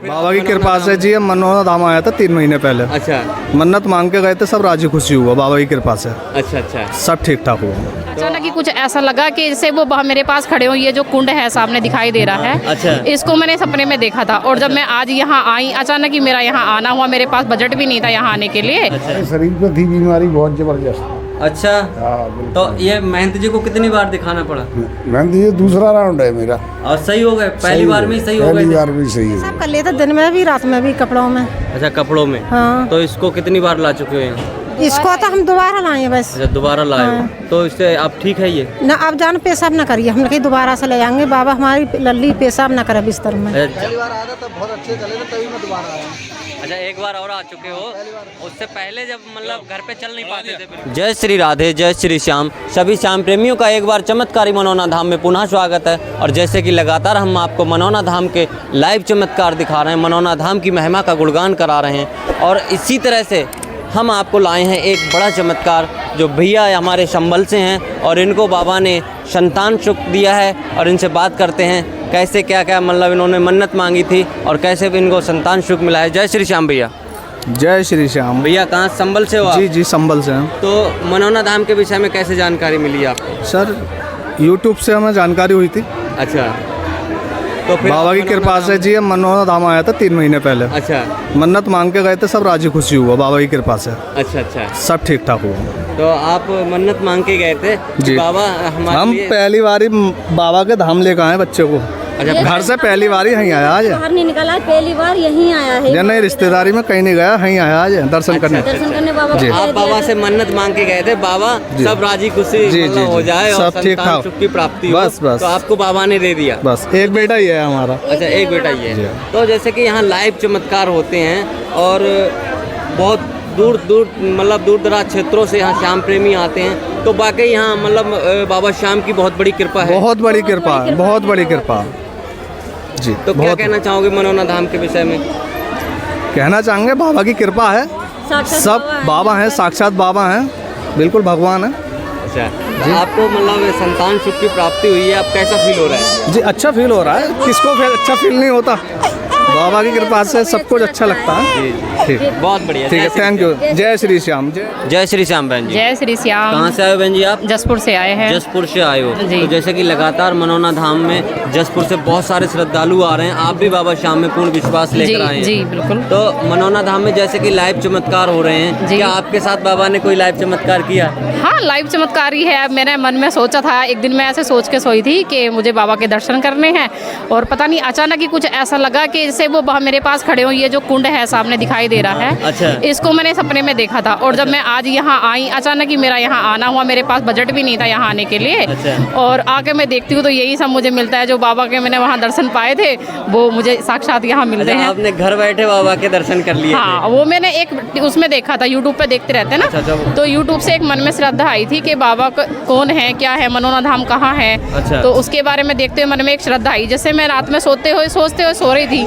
बाबा की कृपा से जी हम मनोना धाम आया था 3 महीने पहले। अच्छा मन्नत मांग के गए थे, सब राजी खुशी हुआ बाबा की कृपा से, अच्छा अच्छा। सब ठीक ठाक हुआ। अचानक ही कुछ ऐसा लगा कि जैसे वो मेरे पास खड़े हो, ये जो कुंड है सामने दिखाई दे रहा है, अच्छा। इसको मैंने सपने में देखा था। और जब मैं आज यहाँ आई, अचानक ही मेरा यहाँ आना हुआ, मेरे पास बजट भी नहीं था यहाँ आने के लिए। शरीर पे थी बीमारी बहुत जबरदस्त। अच्छा, तो ये महंत जी को कितनी बार दिखाना पड़ा? मैं ये दूसरा राउंड है मेरा। और सही हो गए? पहली बार में ही सही हो गए? पहली बार भी सही है। सब कर लेते, दिन में भी रात में भी, कपड़ों में। अच्छा, कपड़ों में। हाँ। तो इसको कितनी बार ला चुके हैं? इसको तो हम दोबारा लाए हैं बस। अच्छा, दोबारा लाए हो। तो इससे अब ठीक है ये? ना अब जान पेशाब ना करिए, हम कहीं दोबारा से ले जाएंगे। बाबा हमारी लल्ली पेशाब ना करे बिस्तर में। पहली बार आया था तब बहुत अच्छे चले थे, तभी मैं दोबारा आया। अच्छा, एक बार और आ चुके हो, उससे पहले जब मतलब घर पे चल नहीं पाते थे। जय श्री राधे, जय श्री श्याम। सभी श्याम प्रेमियों का एक बार चमत्कारी मनोना धाम में पुनः स्वागत है। और जैसे कि लगातार हम आपको मनोना धाम के लाइव चमत्कार दिखा रहे हैं, मनोना धाम की महिमा का गुणगान करा रहे हैं। और इसी तरह से हम आपको लाए हैं एक बड़ा चमत्कार, जो भैया हमारे संभल से हैं और इनको बाबा ने संतान सुख दिया है। और इनसे बात करते हैं कैसे क्या क्या मतलब इन्होंने मन्नत मांगी थी और कैसे भी इनको संतान सुख मिला है। जय श्री श्याम भैया। जय श्री श्याम। भैया कहाँ संभल से हो आप? जी जी संभल से हैं। तो मनोना धाम के विषय में कैसे जानकारी मिली आपको? सर यूट्यूब से हमें जानकारी हुई थी। अच्छा, तो फिर बाबा की कृपा से जी हम मनोना धाम आया था 3 महीने पहले। अच्छा, मन्नत मांग के गए थे, सब राजी खुशी हुआ बाबा की कृपा से, अच्छा अच्छा। सब ठीक ठाक हुआ। तो आप मन्नत मांग के गए थे जी। बाबा हमारे हम लिए? पहली बार ही बाबा के धाम लेकर आए बच्चे को। अच्छा, घर से पहली बार ही यहीं आया आज। बाहर नहीं निकला, पहली बार यहीं आया है। या नहीं रिश्तेदारी में कहीं नहीं गया, यहीं आया आज दर्शन करने। दर्शन करने बाबा जी। आप बाबा से मन्नत मांग के गए थे, बाबा जी। सब राजी खुशी जी, मतलब जी, हो जी। जाए और सब ठीक संतान ठाक। सुख की प्राप्ति हो। बस, बस। तो आपको बाबा ने दे दिया? बस एक बेटा ही है हमारा। अच्छा, एक बेटा ही जी। है। तो जैसे कि यहाँ लाइव चमत्कार होते हैं और बहुत दूर दूर मतलब दूर दराज क्षेत्रों से यहाँ श्याम प्रेमी आते हैं, तो वाकई यहाँ मतलब बाबा श्याम की बहुत बड़ी कृपा है। बहुत बड़ी कृपा है, बहुत बड़ी कृपा जी। तो क्या बहुत कहना चाहोगे मनोना धाम के विषय में? कहना चाहेंगे बाबा की कृपा है, सब बाबा हैं, साक्षात बाबा हैं, बिल्कुल भगवान है। अच्छा, आपको मतलब संतान सुख की प्राप्ति हुई है, आप कैसा फील हो रहा है? जी अच्छा फील हो रहा है, किसको फिर अच्छा फील नहीं होता? बाबा की कृपा से सब कुछ अच्छा लगता है। ठीक, बहुत बढ़िया, ठीक है, थैंक यू। जय श्री श्याम। जय श्री श्याम बहन जी। जय श्री श्याम। कहाँ से आए हो बहन जी आप? जसपुर से आए हैं। जसपुर से आए हो। जी। तो जैसे कि लगातार मनोना धाम में जसपुर से बहुत सारे श्रद्धालु आ रहे हैं, आप भी बाबा श्याम में पूर्ण विश्वास जी लेकर आए हैं। जी बिल्कुल। तो मनोना धाम में जैसे कि लाइव चमत्कार हो रहे हैं, जी। क्या आपके साथ बाबा ने कोई लाइव चमत्कार किया? हाँ, लाइव चमत्कार ही है। मैंने मन में सोचा था, एक दिन मैं ऐसे सोच के सोई थी कि मुझे बाबा के दर्शन करने हैं, और पता नहीं अचानक ही कुछ ऐसा लगा कि जैसे वो मेरे पास खड़े हो, ये जो कुंड है सामने दिखाई दे रहा है, अच्छा। इसको मैंने सपने में देखा था। और जब मैं आज यहाँ आई, अचानक ही मेरा यहाँ आना हुआ, मेरे पास बजट भी नहीं था यहाँ आने के लिए। अच्छा। और आके मैं देखती हूँ तो यही सब मुझे मिलता है, जो बाबा के मैंने वहाँ दर्शन पाए थे वो मुझे साक्षात यहाँ मिलते अच्छा, हैं। आपने घर बैठे बाबा के दर्शन कर लिए? हाँ, वो मैंने एक उसमें देखा था, यूट्यूब पे देखते रहते हैं अच्छा, ना, तो यूट्यूब से एक मन में श्रद्धा आई थी कि बाबा कौन है, क्या है, मनोना धाम कहाँ है। अच्छा। तो उसके बारे में देखते हुए मन में एक श्रद्धा आई। जैसे मैं रात में सोते हुए सो रही थी,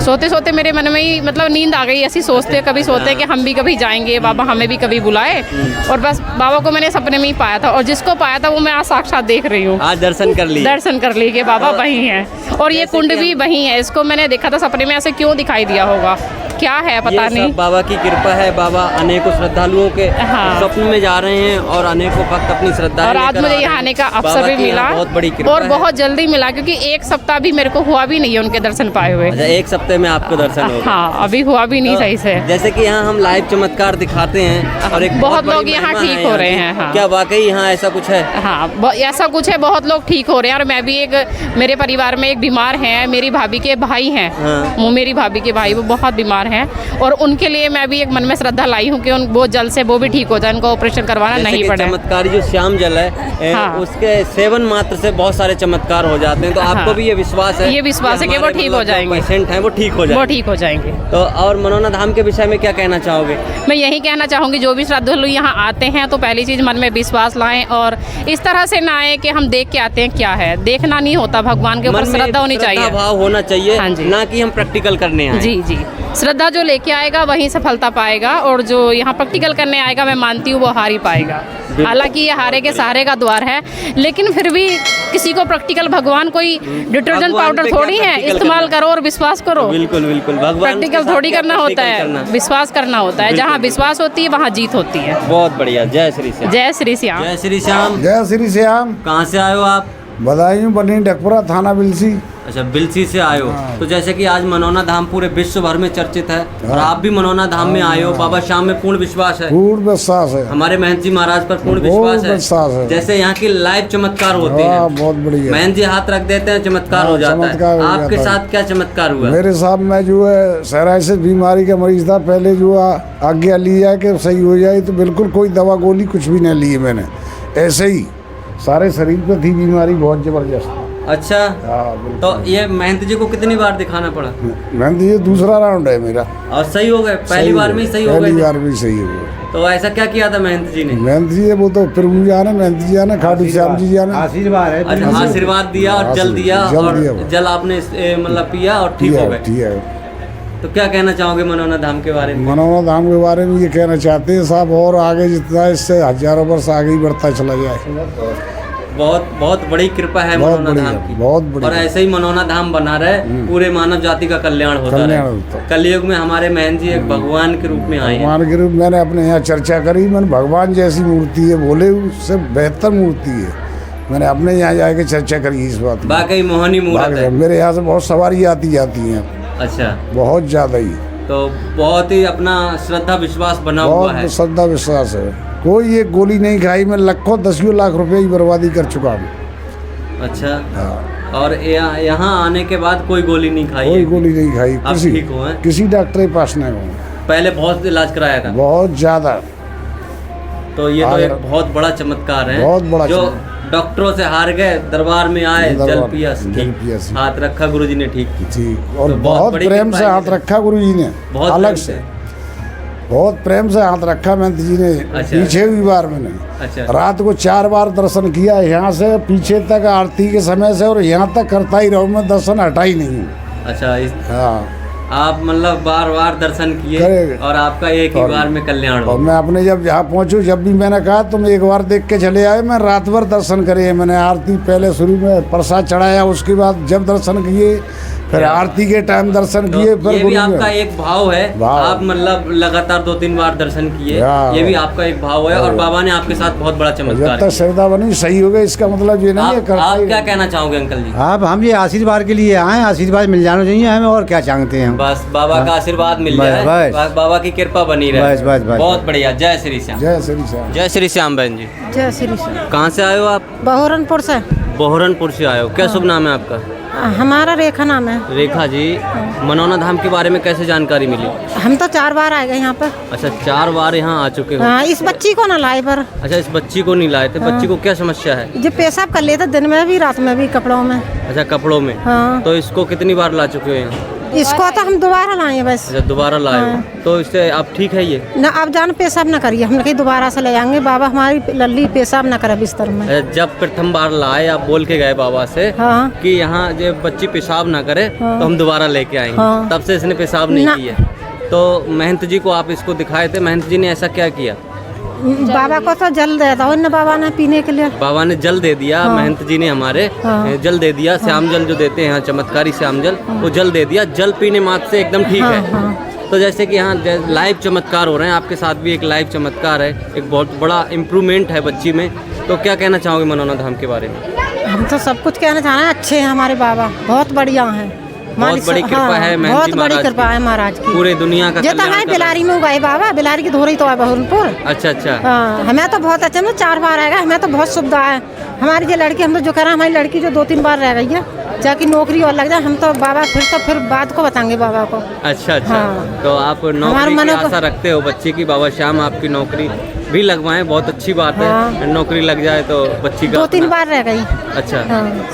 सोते सोते मेरे मन में ही मतलब नींद आ गई। ऐसी सोचते कभी सोते कि हम भी कभी जाएंगे, बाबा हमें भी कभी बुलाए। और बस बाबा को मैंने सपने में ही पाया था, और जिसको पाया था वो मैं आज साक्षात देख रही हूँ। आज दर्शन कर लिए? दर्शन कर लिए कि बाबा वहीं है, और ये कुंड भी वहीं है। इसको मैंने देखा था सपने में, ऐसे क्यों दिखाई दिया होगा, क्या है पता ये नहीं। सब बाबा की कृपा है। बाबा अनेकों श्रद्धालुओं के हाँ। स्वप्न में जा रहे हैं और अनेकों भक्त अपनी श्रद्धा और आज मुझे यहाँ आने का अवसर भी मिला, बहुत बड़ी कृपा और है। बहुत जल्दी मिला, क्योंकि एक सप्ताह भी मेरे को हुआ भी नहीं है उनके दर्शन पाए हुए। अच्छा, एक सप्ताह में आपको दर्शन हो गए? हाँ, अभी हुआ भी नहीं तो सही से। जैसे कि यहाँ हम लाइव चमत्कार दिखाते हैं और एक बहुत बड़ी लोग यहाँ महिमा ठीक है हो रहे की। हैं, हाँ। क्या वाकई यहाँ ऐसा कुछ है? हाँ, ऐसा कुछ है, बहुत लोग ठीक हो रहे हैं। और मैं भी मेरे परिवार में एक बीमार हैं, मेरी भाभी के भाई हैं। हाँ। वो मेरी भाभी के भाई वो बहुत बीमार हैं, और उनके लिए मैं भी एक मन में श्रद्धा लाई हूँ कि वो जल्द से वो भी ठीक हो जाए, उनको ऑपरेशन करवाना जैसे नहीं कि पड़े। चमत्कारी जो श्याम जल है, हाँ। उसके सेवन मात्र से बहुत सारे चमत्कार हो जाते हैं। तो आपको हाँ। भी ये विश्वास है? ये विश्वास है कि वो हमारे ठीक हो मतलब जो जाएंगे। पेशेंट हैं वो ठीक हो वो जाएंगे। ठीक हो जाएंगे। तो और मनोना धाम के विषय में क्या कहना चाहोगे? मैं यही कहना चाहूँगी, जो भी श्रद्धालु यहाँ आते हैं तो पहली चीज़ मन में विश्वास लाएं, और इस तरह से ना आए कि हम देख के आते हैं। क्या है, देखना नहीं होता, भगवान के ऊपर मन में श्रद्धा होनी चाहिए। भाव होना चाहिए, हाँ जी। ना कि हम प्रैक्टिकल करने आए। जी जी, श्रद्धा जो लेके आएगा वहीं सफलता पाएगा, और जो यहाँ प्रैक्टिकल करने आएगा मैं मानती हूँ वो हार ही पाएगा। हालांकि ये हारे के सहारे का द्वार है, लेकिन फिर भी किसी को प्रैक्टिकल, भगवान कोई डिटर्जेंट पाउडर थोड़ी है, इस्तेमाल करो और विश्वास करो। बिल्कुल बिल्कुल, भगवान प्रैक्टिकल थोड़ी करना होता है, विश्वास करना होता है। जहाँ विश्वास होती है वहाँ जीत होती है। बहुत बढ़िया, जय श्री श्याम। जय श्री श्याम। जय श्री श्याम। जय श्री श्याम। कहाँ से आए हो आप? बदायूं बनी डकपुरा थाना बिलसी। अच्छा, बिलसी से आए हो। तो जैसे कि आज मनौना धाम पूरे विश्व भर में चर्चित है, और आप भी मनौना धाम में आए हो। बाबा श्याम में पूर्ण विश्वास है? पूर्ण विश्वास है। हमारे महंत जी महाराज पर पूर्ण विश्वास है। जैसे यहाँ की लाइव चमत्कार होते हैं, बहुत बढ़िया। महंत जी हाथ रख देते हैं, चमत्कार हो जाता है। आपके साथ क्या चमत्कार हुआ? मेरे साथ में जो है सरायसिस बीमारी का मरीज था, पहले जो आज्ञा ली जाए कि सही हो जाए, तो बिल्कुल कोई दवा गोली कुछ भी नहीं ली मैंने, ऐसे ही सारे शरीर पे थी बीमारी बहुत जबरदस्त। अच्छा, तो ये महंत जी को कितनी बार दिखाना पड़ा? महंत जी दूसरा राउंड है मेरा, और सही हो गए? पहली बार में ही सही हो गए? पहली बार में सही हो गए। तो ऐसा क्या किया था महंत जी ने? महंत जी वो तो प्रभु जाने, महंत जी जाने, खाटू श्याम जी जाने। आशीर्वाद है। अच्छा, आशीर्वाद दिया और जल दिया, और जल आपने मतलब पिया और ठीक हो गए। ठीक है। तो क्या कहना चाहोगे मनौना धाम के बारे में? मनौना धाम के बारे में ये कहना चाहते हैं साहब, और आगे जितना इससे हजारों वर्ष आगे ही बढ़ता चला जाए। बहुत बहुत बड़ी कृपा है मनौना धाम की, बहुत बड़ी। और ऐसे ही मनौना धाम बना रहे, पूरे मानव जाति का कल्याण होता रहे। कलयुग में हमारे महंत जी एक भगवान के रूप में आए हैं। भगवान के रूप मैंने अपने यहाँ चर्चा करी, मैंने भगवान जैसी मूर्ति है, बोले उससे बेहतर मूर्ति है। मैंने अपने यहाँ जाके चर्चा करी इस बात। वाकई मोहनी मूर्त है। मेरे यहाँ से बहुत सवारी आती जाती हैं। अच्छा, बहुत ज्यादा ही। तो बहुत ही अपना श्रद्धा विश्वास बना हुआ है। श्रद्धा विश्वास है। कोई एक गोली नहीं खाई, मैं लाखों 10 लाख रुपए की बर्बादी कर चुका हूँ। अच्छा, और यहाँ आने के बाद कोई गोली नहीं खाई? कोई गोली नहीं खाई। किसी डॉक्टर के पास नहीं हूँ। पहले बहुत इलाज कराया था? बहुत ज्यादा। तो ये तो एक बहुत बड़ा चमत्कार है, बहुत बड़ा। जो डॉक्टरों से हार गए, दरबार में आए, जल पिया, हाथ रखा गुरुजी ने, ठीक। और बहुत प्रेम से हाथ रखा गुरुजी ने, बहुत अलग से बहुत प्रेम से हाथ रखा महंत जी ने। अच्छा, पीछे भी बार मैंने। अच्छा, रात को 4 बार दर्शन किया, यहाँ से पीछे तक आरती के समय से, और यहाँ तक करता ही रहूँ मैं, दर्शन हटा ही नहीं हूँ। अच्छा, हाँ, आप मतलब बार बार दर्शन किए, और आपका एक ही बार में कल्याण हो। और मैं अपने जब जहाँ पहुँचूँ, जब भी मैंने कहा तुम एक बार देख के चले आए, मैं रात भर दर्शन करे। मैंने आरती पहले शुरू में प्रसाद चढ़ाया, उसके बाद जब दर्शन किए, फिर आरती के टाइम दर्शन किए। तो ये भी आपका एक भाव है, आप मतलब लगातार 2-3 बार दर्शन किए, ये भी आपका एक भाव है। और बाबा ने आपके साथ बहुत बड़ा चमत्कार किया। श्रद्धा बनी सही हो गई, इसका मतलब ये नहीं है। आप क्या कहना चाहोगे अंकल जी? आप हम ये आशीर्वाद के लिए आए, आशीर्वाद मिल जाना चाहिए हमें, और क्या चाहते हैं? बस बाबा का आशीर्वाद मिल जाए, बाबा की कृपा बनी रहे। बस। बहुत बढ़िया। जय श्री श्याम। जय श्री श्याम। जय श्री श्याम बहन जी। जय श्री श्याम। कहाँ से आए हो आप? बहरनपुर से। बहरनपुर से आए हो। क्या शुभ नाम है आपका? हमारा रेखा नाम है। रेखा जी, मनौना धाम के बारे में कैसे जानकारी मिली? हम तो 4 बार आ गए यहाँ पर। अच्छा, 4 बार यहाँ आ चुके हो? हाँ, इस बच्ची को ना लाए पर। अच्छा, इस बच्ची को नहीं लाए थे। बच्ची को क्या समस्या है? जो पेशाब कर लेते दिन में भी, रात में भी, कपड़ों में। अच्छा, कपड़ों में। हाँ। तो इसको कितनी बार ला चुके हो यहाँ? इसको तो हम दोबारा लाए बस। अच्छा, दोबारा लाए हो। तो इससे आप ठीक है? ये ना अब जान पेशाब ना करिए, हम कहीं दोबारा से ले जाएंगे। बाबा हमारी लल्ली पेशाब ना करे बिस्तर में। जब प्रथम बार लाए, आप बोल के गए बाबा से कि यहाँ जब बच्ची पेशाब ना करे तो हम दोबारा लेके आएंगे। तब से इसने पेशाब नहीं किया। तो महंत जी को आप इसको दिखाए थे, महंत जी ने ऐसा क्या किया? बाबा को तो जल दे दो ना, बाबा ने पीने के लिए। बाबा ने जल दे दिया। महंत जी ने हमारे जल दे दिया। श्याम जल जो देते हैं यहाँ, चमत्कारी श्याम जल, वो जल दे दिया। जल पीने मात्र से एकदम ठीक है। तो जैसे कि यहाँ लाइव चमत्कार हो रहे हैं, आपके साथ भी एक लाइव चमत्कार है, एक बहुत बड़ा इम्प्रूवमेंट है बच्ची में। तो क्या कहना चाहोगे मनौना धाम के बारे में? हम तो सब कुछ कहना चाह रहे हैं, अच्छे हैं हमारे बाबा, बहुत बढ़िया हैं। बहुत बड़ी कृपा है, बहुत बड़ी कृपा है महाराज की, पूरे दुनिया का कल्याण। है बिलारी में उगाए बाबा, बिलारी की धोरी तो है बहरनपुर। अच्छा। हाँ, हमें तो बहुत अच्छा, 4 बार आएगा, हमें तो बहुत सुविधा है। हमारी जो लड़की, हम तो जो कह रहे हैं, हमारी लड़की जो 2-3 बार रह गई है, जाके नौकरी और लग जाए, हम तो बाबा फिर बात को बताएंगे बाबा को। अच्छा। तो आप नौकरी की आशा रखते हो बच्ची की? बाबा श्याम आपकी नौकरी भी लगवाएं, बहुत अच्छी बात है। नौकरी लग जाए तो बच्ची का 2-3 बार रह गई। अच्छा।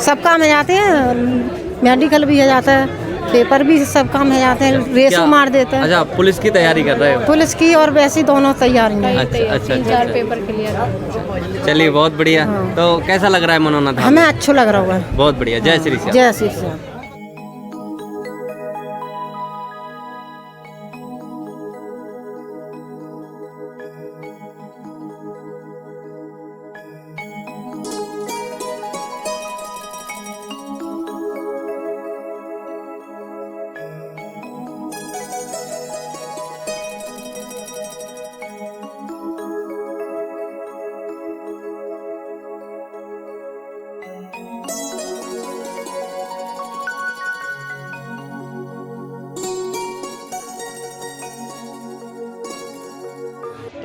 सब काम हो जाते हैं, मेडिकल भी हो जाता है, पेपर भी सब काम हो जाते हैं, रेसो मार देते हैं। अच्छा, पुलिस की तैयारी कर रहे हो? पुलिस की और वैसी दोनों तैयारी हैं। अच्छा। 4 पेपर क्लियर। चलिए, बहुत बढ़िया। तो कैसा लग रहा है मनौना धाम? हमें अच्छा लग रहा है। बहुत बढ़िया। जय श्री श्याम। जय श्री श्याम।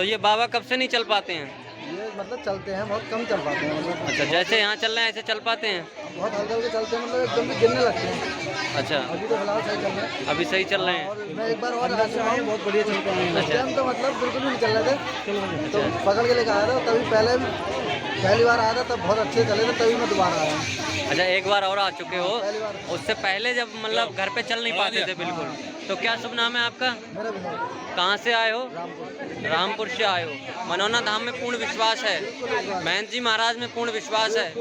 ये बाबा कब से नहीं चल पाते हैं? ये मतलब चलते हैं, बहुत कम चल पाते हैं मतलब। अच्छा, जैसे यहाँ चल रहे हैं ऐसे चल पाते हैं? बहुत हल्के हल्के चलते हैं, मतलब एकदम भी गिरने लगते हैं। अच्छा, अभी तो फिलहाल सही चल रहे हैं। अभी सही चल रहे हैं। और मैं एक बार और आ चुका हूँ, बहुत बढ़िया चलते हैं। उस टाइम तो मतलब बिल्कुल भी नहीं चल रहे थे, तो पकड़ के लेकर आया था। तभी पहली बार आया था तब बहुत अच्छे चले थे, तभी मैं दोबारा आया। अच्छा, एक बार और आ चुके हो? पहली बार। उससे पहले जब मतलब घर पे चल नहीं पाते थे बिल्कुल, तो क्या शुभ नाम है आपका? मेरा भी है। कहाँ से आए हो? रामपुर। रामपुर से आए हो। मनौना धाम में पूर्ण विश्वास है, महंत जी महाराज में पूर्ण विश्वास है,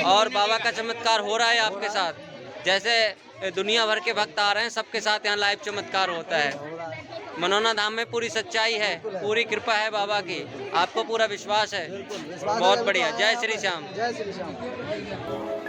और बाबा का चमत्कार हो रहा है आपके साथ। जैसे दुनिया भर के भक्त आ रहे हैं, सबके साथ यहाँ लाइव चमत्कार होता है। मनौना धाम में पूरी सच्चाई है, पूरी कृपा है बाबा की, आपको पूरा विश्वास है। बहुत बढ़िया। जय श्री श्याम। जय श्री श्याम।